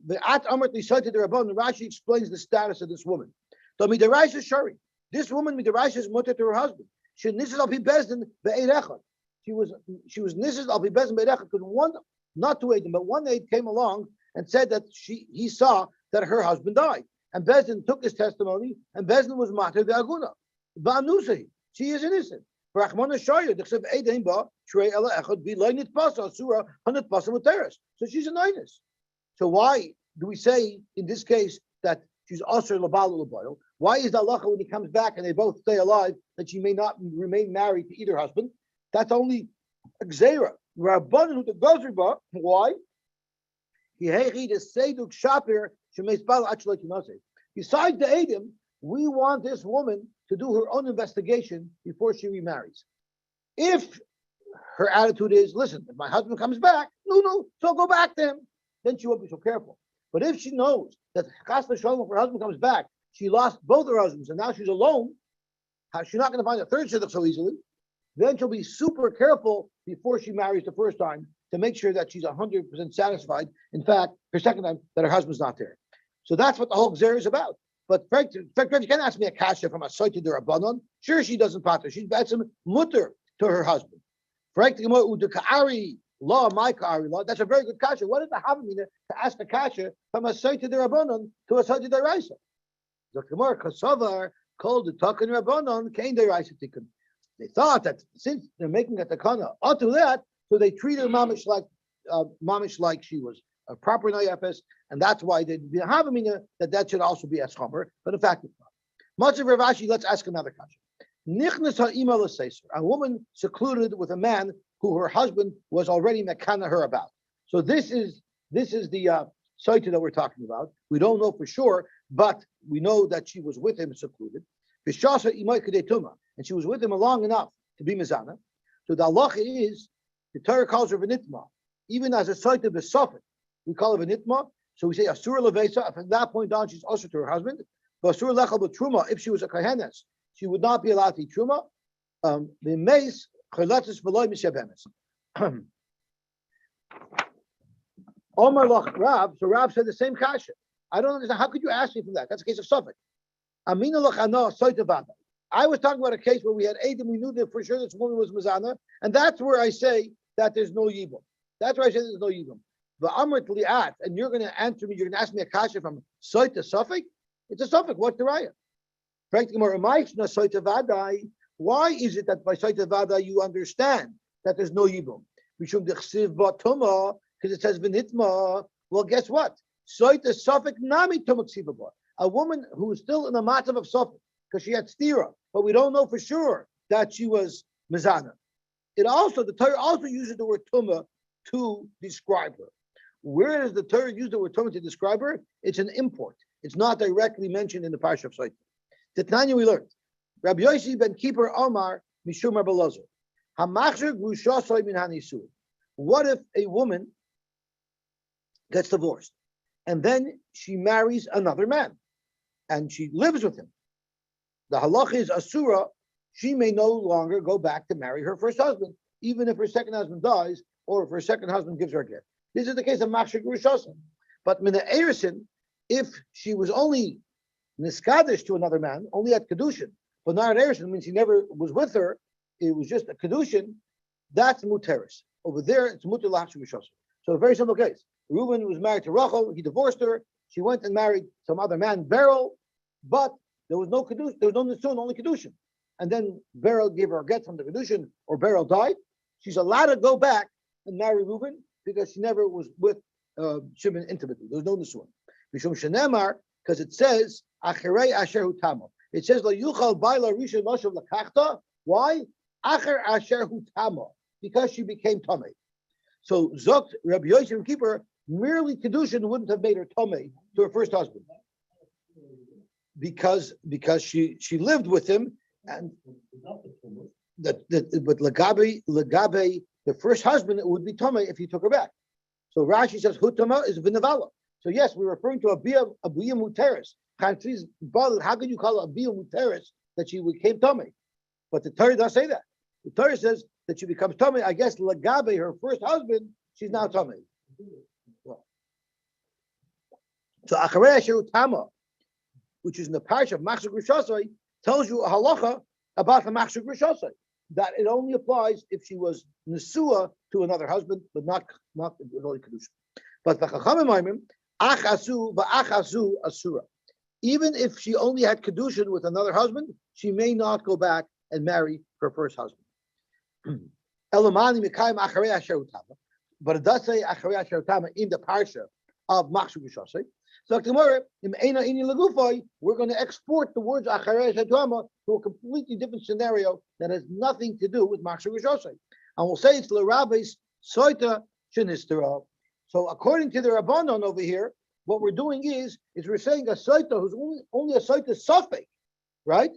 the at amrtli cited the Rabban. Rashi explains the status of this woman. So midiraisha shari. This woman midiraisha is mutter to her husband. She nisas al pi bezdin be'erechad. She was nisas al pi bezdin be'erechad because one, not two Eidim, but one Eid came along and said that he saw that her husband died. And Bezdin took his testimony, and Bezdin was mater ve'aguna. Ba'anusahi, she is innocent. So she's an inus. So why do we say in this case that she's asur labalu labayil? Why is the halacha when he comes back and they both stay alive that she may not remain married to either husband? That's only a gzeira. Rabbanan the gozriba. Why? Besides the Edom, we want this woman to do her own investigation before she remarries. If her attitude is, listen, if my husband comes back, no, so go back to him, then she won't be so careful. But if she knows that chas v'shalom, if her husband comes back, she lost both her husbands and now she's alone, she's not going to find a third shidduch so easily, then she'll be super careful before she marries the first time to make sure that she's 100% satisfied. In fact, her second time, that her husband's not there. So that's what the whole Gzer is about. But in fact, you can't ask me a kasha from a Soiti de Rabbanon. Sure, she doesn't pater. She's some mutter to her husband. Law, my ka'ari law. That's a very good kasha. What does the Havamina to ask a kasha from a Soiti de Rabbanon to a Soiti de Raisa? The Gemara Kasavar called the Takan Rabbanon Kain de Raisa Tikkun. They thought that since they're making a takana onto that, so they treat her mamish like she was a proper nayafes, and that's why they have that should also be as chomer. But in fact, it's not. Much of Rav Ashi, let's ask another question. Nichnas ha'ima l'seiser, a woman secluded with a man who her husband was already mekana her about. So this is the saita that we're talking about. We don't know for sure, but we know that she was with him secluded. V'shasa imay kedetuma, and she was with him long enough to be mizana. So the halacha is the Torah calls her v'nitma, even as a saita b'sofet. We call her v'nitma. So we say asur levesa. From that point on, she's asur to her husband. But asur lechal b'truma. If she was a kohenes, she would not be allowed to eat truma. The meis chayletzes v'loy mishabemes. Omar lach Rav. So Rav said the same kasha. I don't understand. How could you ask me from that? That's a case of sofet. Amina lachana saita vada. I was talking about a case where we had Edom. We knew that for sure this woman was Mazana, and that's where I say that there's no yibum. That's where I say there's no yibum. The amrit liat, and you're going to answer me. You're going to ask me a kasha from Soita Suffolk. It's a Suffolk. What's the raya? Why is it that by Soita Vada you understand that there's no yibum? Because it says v'nitma. Well, guess what? Soita Suffolk nami tumaksivaba. A woman who is still in a matzav of Suffolk because she had stira, but we don't know for sure that she was mizana. The Torah also uses the word tuma to describe her. Where does the Torah use the word tuma to describe her? It's an import. It's not directly mentioned in the Parsha of Soita. The Tanya we learned. Rabbi Yossi ben Kippur Omar Mishum Rabbi Lozer. Hamachzer grusha soy min hanisu. What if a woman gets divorced and then she marries another man, and she lives with him. The halacha is asura. She may no longer go back to marry her first husband, even if her second husband dies, or if her second husband gives her a gift. This is the case of machshir grushasim. But mina erisin, if she was only niskadish to another man, only at kedushin, but not at erisin, means he never was with her. It was just a kedushin. That's muteris. Over there, it's muter lachshir grushasim. So a very simple case. Reuben was married to Rachel. He divorced her. She went and married some other man, Beryl, but there was no kedushin. There was no nisun, only kedushin. And then Beryl gave her a get from the kedushin, or Beryl died. She's allowed to go back and marry Reuben because she never was with Shimon intimately. There was no nisun. Mishum shenemar, because it says acharei asher hu tamo. It says la yuchal baila rishon noshav lakachta. Why? Acher asher hu tamo, because she became tamei. So Zokt Rabbi Yosy Kippur, merely kedushin wouldn't have made her tamei to her first husband, because she lived with him, and but lagabe the first husband, it would be tamei if he took her back. So Rashi says hutama is v'nevala. So yes, we're referring to abiyah muteris. How can you call it abiyah muteris that she became tamei? But the Torah does say that. The Torah says that she becomes tamei. I guess lagabe, her first husband, she's now tamei. So acharei asher tama, which is in the parish of machshir grushasim, tells you a halacha about the machshir grushasim, that it only applies if she was nesua to another husband, but not only kedusha. But the chachamim ma'amrim ach asu va'ach asu asura. Even if she only had kedushin with another husband, she may not go back and marry her first husband. Elamani mikayim acharei asher utama, but it does say acharei asher utama in the parsha of machshir grushasim. So tomorrow, we're going to export the words acharei asher utama to a completely different scenario that has nothing to do with machshir grushasim, and we'll say it's l'rabbeis soita shenistera. So according to the Rabbanon over here, what we're doing is we're saying a soita who's only a soita suffix, right?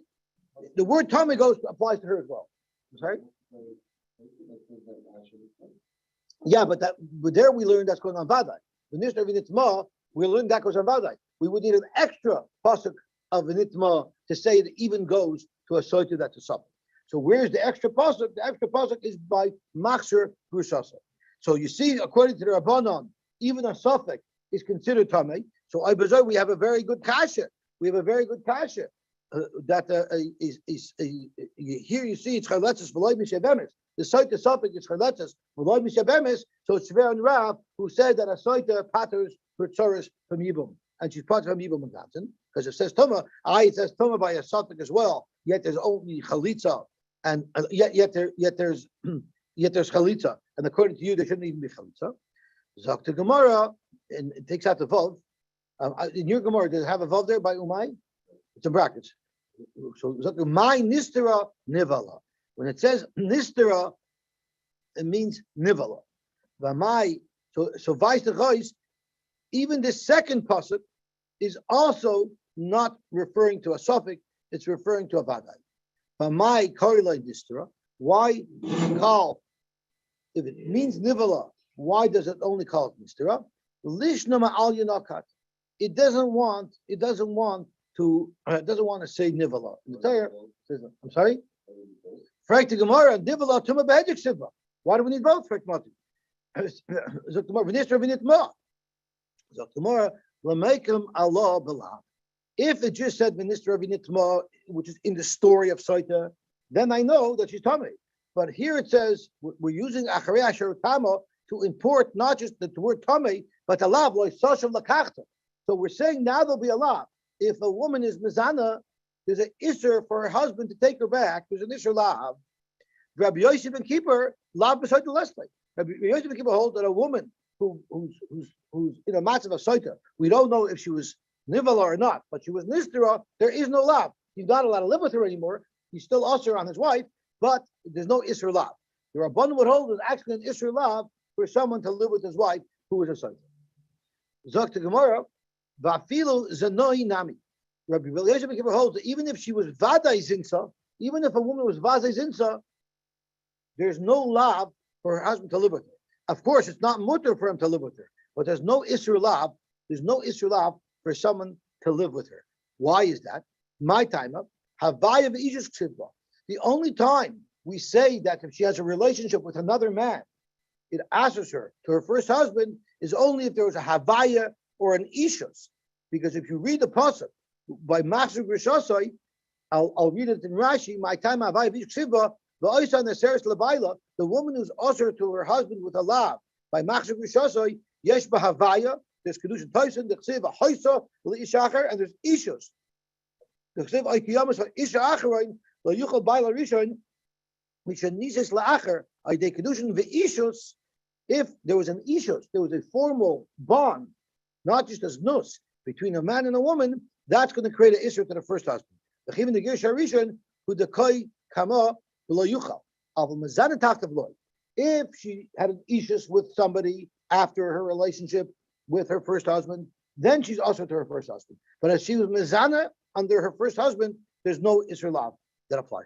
The word tamei applies to her as well. I'm sorry? Yeah, but there we learned that's going on vaday. The nishna v'nitma, we learned that goes on vaday. We would need an extra pasuk of v'nitma to say it even goes to a soita that's a suffix. So where's the extra pasuk? The extra pasuk is by machshir grushasim. So you see, according to the Rabbanon, even a suffix is considered tamei. So I believe we have a very good kasha. We have a very good kasha here you see it's chaletzes v'loy mishabemes. The soita suffix is chaletzes v'loy mishabemes. So it's Shver and Rav who said that a soita patters her tzoros from yibum, and she's patters from yibum and Gamson, because it says tuma. It says tuma by a suffix as well. Yet there's only chalitza, and yet there's chalitza, and according to you there shouldn't even be chalitza. Zakta Gemara, and it takes out the vav. In your Gemara, does it have a vav there by umay? It's in brackets. So my nistera nivala. When it says nistera, it means nivala. So vice the chois, even the second pasuk is also not referring to a suffix, it's referring to a vaday. My korilai nistera. Why call, if it means nivala, why does it only call it nistera? Lishna ma'al yanakat. It doesn't want to say nivala. The Torah says, I'm sorry? Frag to Gemara, nivala tuma behedek siva. Why do we need both? Frag mati. Zok Gemara, v'nisra v'nitma. Zok Gemara, l'meikim Allah b'lav. If it just said v'nisra v'nitma, which is in the story of Saita, then I know that she's tamei. But here it says we're using acharei asher tama to import not just the word tamei, but alav loy soshav lakachta. So we're saying now there'll be a lav. If a woman is mizana, there's an isser for her husband to take her back. There's an isser lav. Rabbi Yosy Simon Yevamos Daf lav beside the leslie. Rabbi Yosy Simon Yevamos Daf holds that a woman who's in a matzav of soita, we don't know if she was nivala or not, but she was nistera. There is no lav. He's not allowed to live with her anymore. He's still usher on his wife, but there's no isser lav. The Rabbanon would hold is actually an isser lav for someone to live with his wife who is a soita. Zok to Gemara. Vafilu zanoi nami. Rabbi Yosy Simon Yevamos Daf holds that even if she was vaday zinsa, even if a woman was vaday zinsa, there's no lav for her husband to live with her. Of course, it's not mutter for him to live with her, but there's no isur lav there's no Isra for someone to live with her. Why is that? My time up. Havaya v'ishus ksivba. The only time we say that if she has a relationship with another man, it asks her to her first husband is only if there was a havaya or an ishus. Because if you read the pasuk by Machzor Grishasai, I'll read it in Rashi. My time havaya v'ishus ksivba. The woman who's usher to her husband with a lav by Machzor Grishasai, yesh b'havaya. There's kedushin toisen, the ksiv a hoisa l'ishacher, and there's ishus. The ksiv aikiyamas isha acherein lo yuchal b'ayla rishon mishan nises la'acher aydei kedushin ve'ishus. If there was an ishus, there was a formal bond, not just as nus between a man and a woman, that's going to create an issue to the first husband. The chivin the girsha rishon who the koi kama lo yuchal av mazan taktav loy. If she had an ishus with somebody after her relationship with her first husband, then she's also to her first husband. But as she was mezana under her first husband, there's no Isra lav that applies.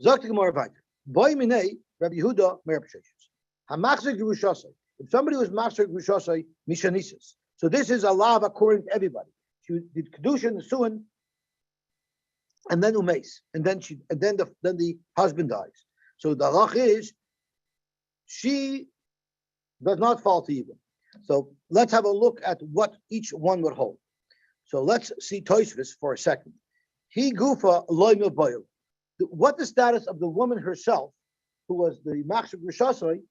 Zok the Gemara weiter. Boy minei Rabbi Yehuda mer b'sheshes. Hamachzer gerushasei. If somebody was machzer gerushasei mishanisis, so this is a lav according to everybody. She did kedushin, the suin, and then umeis, and then the husband dies. So the halach is she does not fall to evil. So let's have a look at what each one would hold. So let's see Tosfos for a second. He gufa loy mebayil. What the status of the woman herself, who was the machzor grishasoi,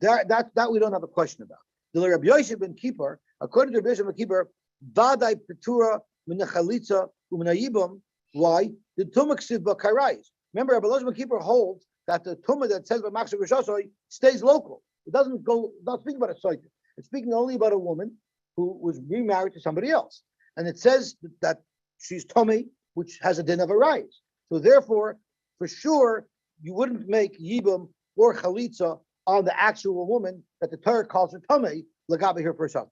that we don't have a question about. The Rabbi Yosy ben Kippur, according to Rabbi Yosy ben Kippur, vadai petura minachalitza uminayibum. Why? The tumah ksiv b'karayis. Remember, Rabbi Yosy ben Kippur holds that the tumah that says by machzor grishasoi stays local. It doesn't go, not speaking about a soiter. It's speaking only about a woman who was remarried to somebody else. And it says that she's Tomei, which has a din of a rise. So therefore, for sure, you wouldn't make Yibum or Chalitza on the actual woman that the Torah calls her Tomei, Lagabe her first husband.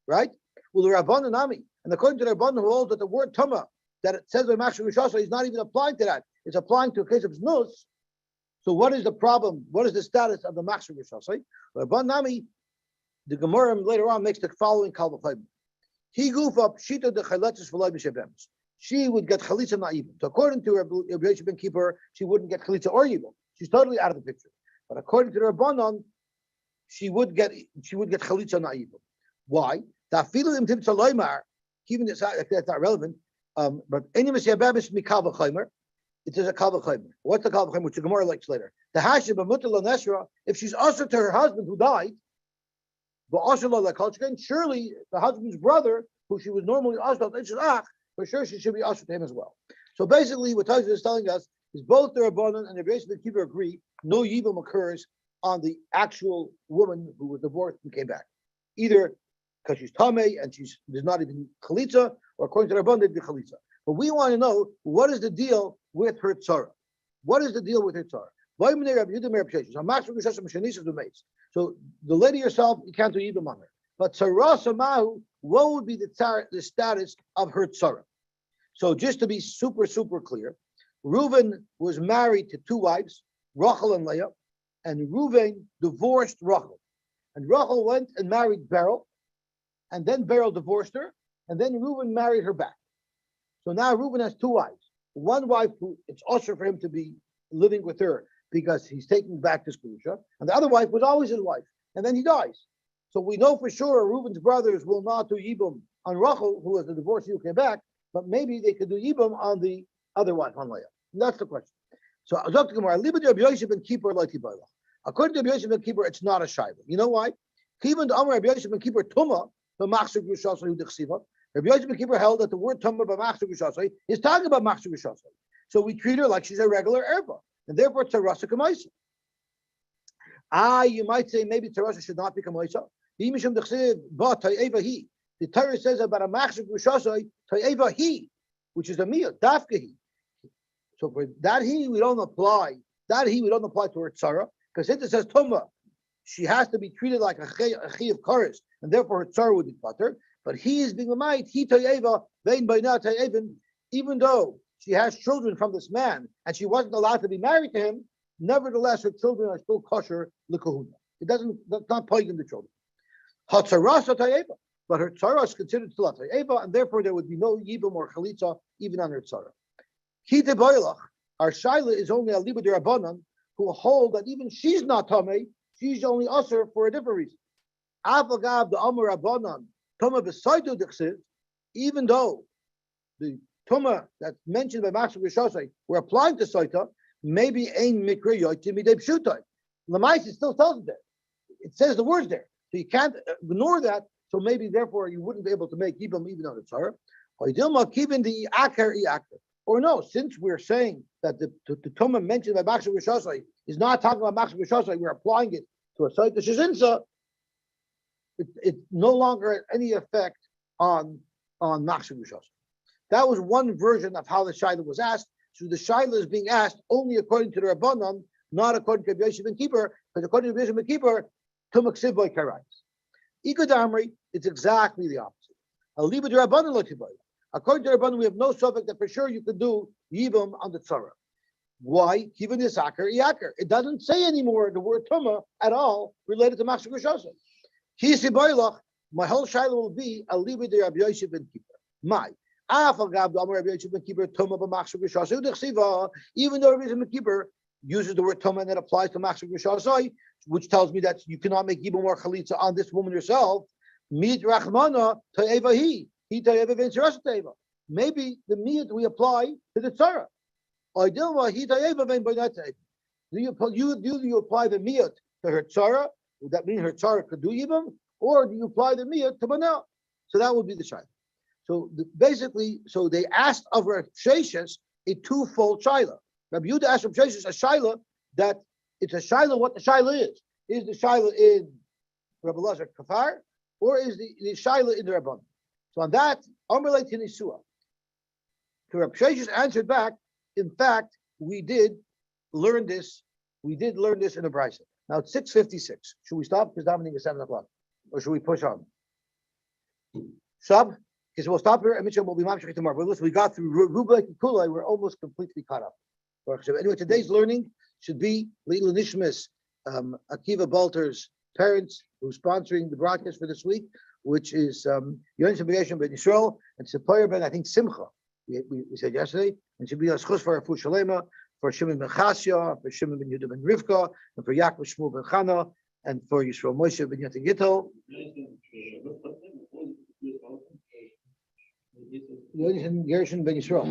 Right? Well, the Rabbanan Nami, and according to the Rabbanan who holds that the word Tama, that it says by Machzor Rishasa, is not even applying to that. It's applying to a case of Znus. So what is the problem? What is the status of the Machzor Rishasai? Rabban Nami, the Gemara later on makes the following kalvachayim. He goof up shita the chaletzes v'loy b'shebems. She would get chalitza not evil. So according to Rabbi Yosy ben Kippur, she wouldn't get chalitza or evil. She's totally out of the picture. But according to the Rabbanon, she would get chalitza not evil. Why? Tafilu im timtza loymar. Even that's not relevant. But any misyabemis mikal v'chaymer. It is a kal v'chaymer. What's the kal v'chaymer? Which the Gemara likes later. The hashib b'mutal l'nesra. If she's also to her husband who died, but also surely the husband's brother, who she was normally also for sure she should be usher to him as well. So basically, what Tosfos is telling us is both the Rabbanan and the Yosy ben Kippur agree no yibum occurs on the actual woman who was divorced and came back, either because she's tamei and there's not even chalitza, or according to the Rabbanan, there'd be chalitza. But we want to know what is the deal with her tzara. What is the deal with her tzara? So the lady herself, you can't do yibum on her. But tzara samahu, what would be the status of her tzara? So just to be super clear, Reuven was married to two wives, Rachel and Leah, and Reuven divorced Rachel. And Rachel went and married Beryl, and then Beryl divorced her, and then Reuven married her back. So now Reuven has two wives. One wife who it's usher for him to be living with her because he's taking back this kedusha, and the other wife was always his wife, and then he dies. So we know for sure Reuven's brothers will not do yibum on Rachel, who was the divorcee who came back, but maybe they could do yibum on the other wife, on Leah. And that's the question. So according to Rabbi Yosy ben Kippur, it's not a shayla. You know why? Even the Rabbi Yosy ben Kippur tuma b'machzor grishasei u'dechsiva. Rabbi Yosy ben Kippur held that the word tuma b'machzor grishasei is talking about machzor grishasei. So we treat her like she's a regular erba, and therefore it's a rasa kamaisa. You might say maybe Terasa should not be kamaisa. The Torah says about a machzor grishasei ta'eva he, which is a meal dafka he. So for that we don't apply to her tzara, because it says tuma. She has to be treated like a chi of kares, and therefore her tzara would be pater. But he is being a mite, he ta'eva, vein bayna ta'evin, even though she has children from this man, and she wasn't allowed to be married to him, nevertheless her children are still kosher l'kahuna. That's not plaguing the children. Hatzaras Atayeva. But her tzara is considered still Atayeva, and therefore there would be no Yibam or Chalitza even on her tzara. Kite Boilach, our Shaila is only a Liba de Rabbanan, who hold that even she's not Tameh, she's only Usher for a different reason. Avagav the Amar Rabbanan, Tuma Besaitu Dixit, even though the Tuma that's mentioned by Machshir Rishosai we're applying to Saita, maybe Ein Mikra Yotim Midei Pshutai. Lamais still tells it there. It says the words there. So you can't ignore that. So maybe therefore you wouldn't be able to make Yibam even on the Tzara. Or Dilma keeping the Akar Iakar. Or no, since we're saying that the Tuma mentioned by Machshir Rishosai is not talking about Machshir Rishosai, we're applying it to a Saita Shizinsa. It no longer has any effect on Machshir Rishosai. That was one version of how the Shaila was asked. So the Shaila is being asked only according to the Rabbanan, not according to Yosy ben Kippur, because according to Yosy ben Kippur, Tumaksiv by Karayis. Ikadamri, it's exactly the opposite. Aliba de Rabbanan Lotibai. According to the Rabbanan, we have no subject that for sure you could do Yibam on the Tzara. Why? Given this Akar, Iakar. It doesn't say anymore the word Tuma at all related to Machshir Rishosai. Kisi Boilach, my whole Shaila will be Aliba de Rabbi Yosy ben Kippur. My. Even though Rabbi Yosy ben Kippur uses the word Toma and that applies to Machshir Rishosai, which tells me that you cannot make Yibam or Chalitza on this woman yourself. Mid Rachmana Ta'eva he Ta'eva V'Interested Ta'eva. Maybe the miyat we apply to the tzara. Idilma he Ta'eva V'In Do you apply the miyat to her tzara? Would that mean her tzara could do Yibam? Or do you apply the miyat to Banel? So that would be the shayla. So basically, they asked of Rav Sheshes a twofold shaila. Rabbi Yehuda asked Rav Sheshes a shaila that it's a shaila what the shaila is. Is the shaila in Rabbi Lazar Kafar, or is the shaila in the Rabban? So on that, Amrlei Tinisua. So Rav Sheshes answered back, in fact, we did learn this in the Brisa. Now it's 6:56. Should we stop? Because davening is 7 o'clock. Or should we push on? Sub? Okay, so we'll stop here and Mitchell will be mamshech tomorrow. But listen, we got through Rubik and Kulai, we're almost completely caught up. Anyway, today's learning should be Leila Nishmis, Akiva Balter's parents who's sponsoring the broadcast for this week, which is Yosy Simon ben Yisrael and Sepoyer ben, I think, Simcha. We said yesterday, and should be a schus for Afu Shalema, for Shimon ben Chasya, for Shimon ben Yehuda ben Rivka, and for Yaakov Shmuel ben Chana, and for Yisrael Moshe ben Yotam Gittel. Gershon ben Yisrael.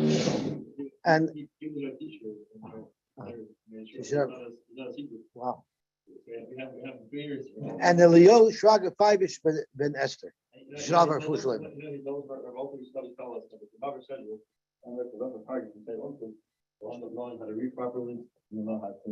And wow. And the Leo Shraga Fivish ben Esther. Shraga Fushlim. Knowing how to read properly, you know how to